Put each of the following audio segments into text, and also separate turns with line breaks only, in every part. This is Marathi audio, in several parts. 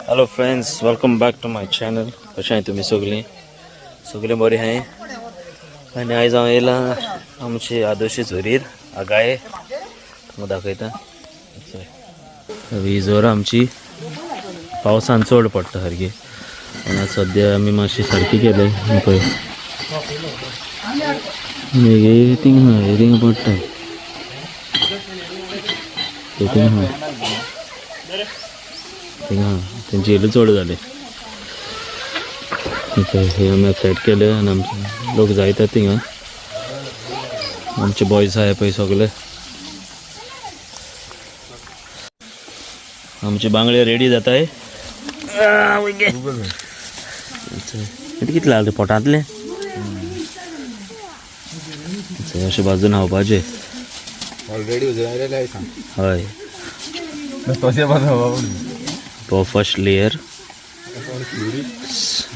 Hello friends, welcome back to my channel. कशें आहे तुम्ही सगळे बरे आहे. आणि आयज हांव येयला आमची आदर्शी झोरीर आगाये तुमकां दाखयता. ही जोर आमची पावसान चड पडटा सारकी. पण आज सद्या आमी मातशी सारकी केले पळय. थिंगा पडटा तेंची येयले चड जाले. हे आमी सेट केले आनी आमचे लोक जायता थिंगा. आमचे बॉयज आहाय पळय सगळे. आमचे बांगडे रेडी जाताय. कितले घालता पोटांतले अशें बाजून खावपाचे. हय तो फर्स्ट लेयर.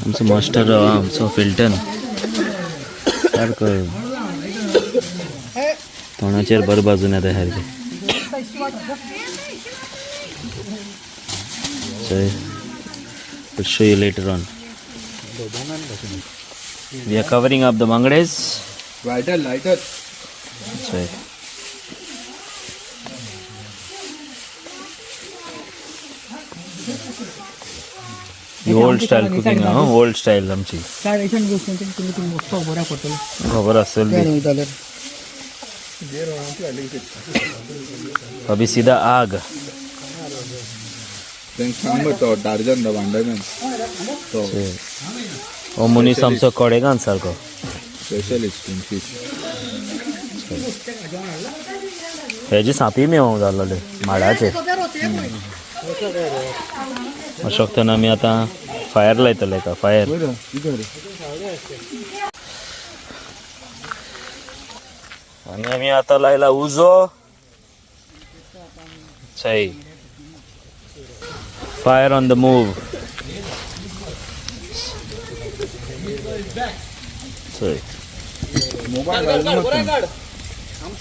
आमचो मास्टर आमचो फिल्टन सारको तोंडाचेर बरें बाजून येता सारकें. So we'll show you later on. We are covering up the mangades.
Lighter.
That's right. The old style cooking, old style आमची. खबर असेल अभी सीधा आग. हो मनीस आमचो कोडेगांव सारको
स्पेशलिस्ट इन फिश.
हेजी सापी मेवंक जाल्ले माडाचे. अशोकतान आमी आतां फायर लायतले का फायर. आनी आमी आतां लायला उजो. सही फायर ऑन द मूव.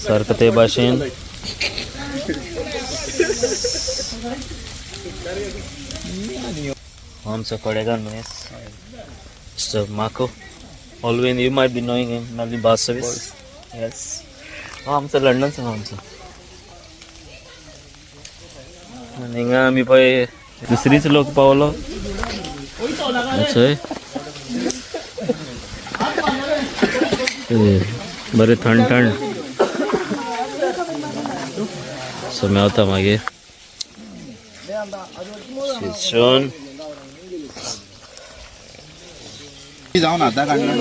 सारको ते भाशेन आमचो कोडेगांव मनीस मिस्टर माको. Always you might be knowing him. नाली बस सर्विस. यस आमचो लंडनचो आमचो. आनी हिंगा आमी पळय दुसरीच लोक पावलो. बरें थंड सो मेवता मागीर शिजोवन
जावन आतां काडना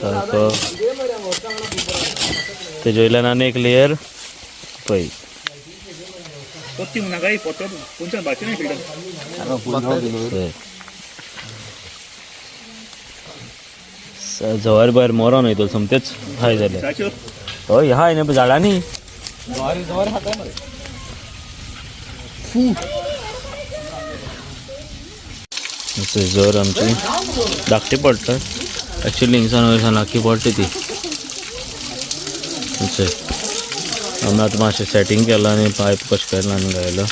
सारको. तेजे वयल्यान आनी एक लेयर पळय. जवार भायर मोरोन वयतलो सोमतेच हाय जाले. हय हाय न्ही झाडांनी. जोर आमची धाकटी पडटा. एक्चुअली हिंगसान वयरसान लागची पडटा ती. आमी आतां मातशें सेटींग केलां आनी पायप कशें केला आनी गायलो.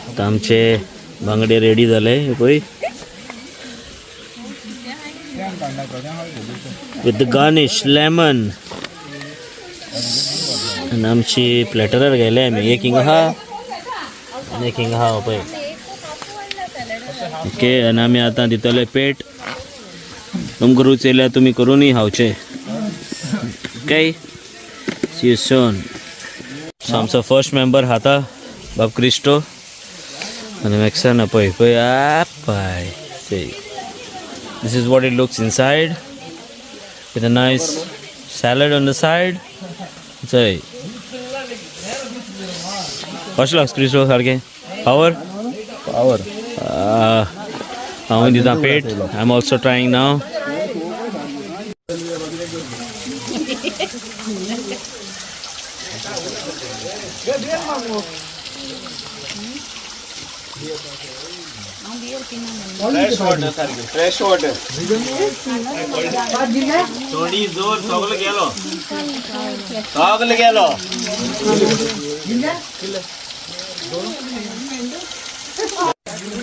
आतां आमचे बांगडे रेडी जाले पळय. With garnish lemon. आनी आमची प्लेटरार घायले आमी. एक हिंगा आहा आनी एक हिंगा आहा पळय. ओके. आनी आमी आतां दितले पेट. तुमकां रूच येयल्यार तुमी करूनय खावचे. ओके. See you soon. आमचो फर्स्ट मेंबर खाता बाब क्रिस्टो. आनी मॅक्सान पळय पळय पळय. This is what it looks inside with a nice salad on the side. Say, कशें लागता क्रिस्टो सारकें? Power. हांव दिता पेट. I am also trying now. Fresh water सारखी फ्रेश वॉटर थोडी जोर सगळं गेलो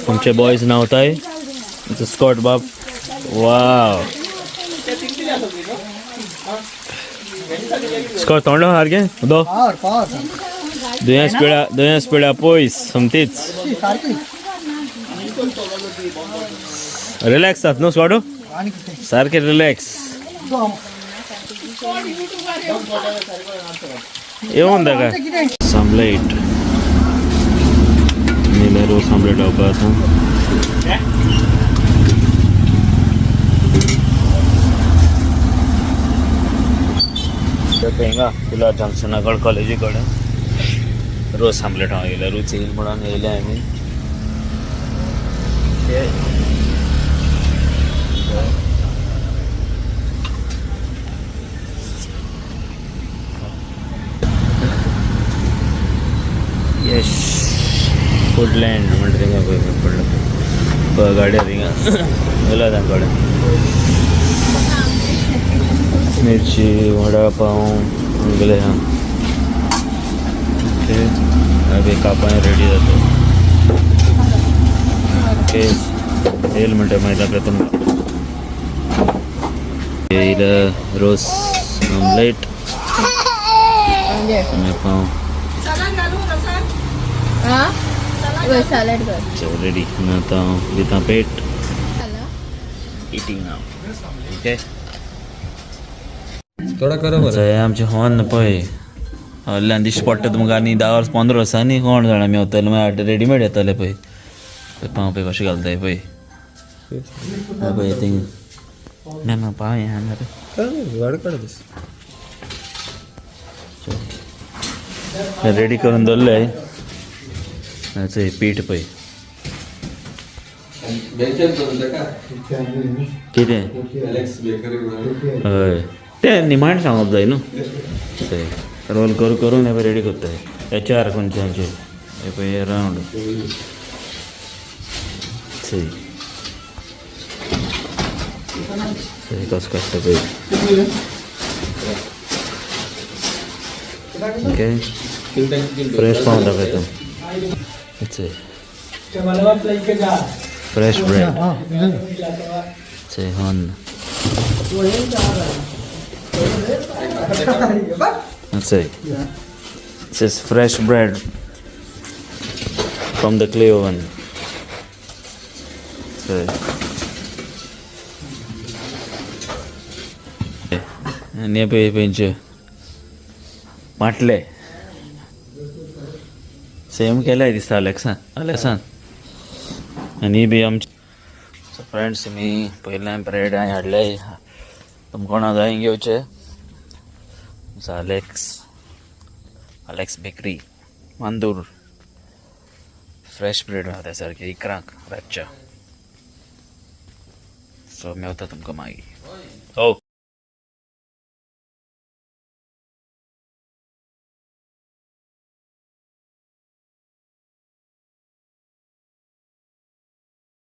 तुमचे बॉयज नावताय स्कॉट बाप वाव स्कॉट तोंड सारकें दो दुयेंस पिळ्या पयस समतीच रिलॅक्स जात न्हू स्कॉटू सारकें रिलॅक्स येवन ताका सामलेट नीले रोज सामलेट हांवपा आतां हिंगा गुलाब जामसनागड कॉलेजी कडेन रोज आमलेट हांव येयलें रूच येईल म्हणून येयले आमी यश फुडलँड म्हणटा थिंगा पळय पडलो गाड्या थिंगा गेला तांचे मिरची वडा पाव गेले हां ओके अभी कापाय रेडी जातो ओके येईल म्हणटा मागीर आपल्या तुमकां येयलं रोस ऑमलेट आणि पाव रेडी आता दिता पेट इटिंग नाव ओके
थोडा करा
हे आमचे हॉर्न पळय हल्ल्यान दिश्टी पडटा तुमकां आनी 10-15 वर्सांनी कोण जाणा आमी वतले मागीर रेडीमेड येतले पळय पाव पळय कशें घालताय पळय पळय थिंग ना पाव हें हांगा रेडी करून दवरले चय पीठ पळय कितें हय तें निमाण सांगप जाय न्हू थंय रोल करून हे पळय रेडी करताय हे 4 खंयच्यांचे हे पळय रावंड थंय थंय कसो काडटा पळय ओके फ्रेश पाव दाखयता थंय फ्रेश ब्रेड थंय horn That's it. This is fresh bread from the clay oven. आणि पेंचे माटले सेम केलाय दिसता अलेक्सान आनी बी आमचे फ्रेंड्स मी पयलें ब्रेड हाडले तुमकां कोणा जाय घेवचे अलेक्स बेकरी मांदूर फ्रेश ब्रेड रावता सारके 11 रातच्या सो मेवता तुमकां मागीर हो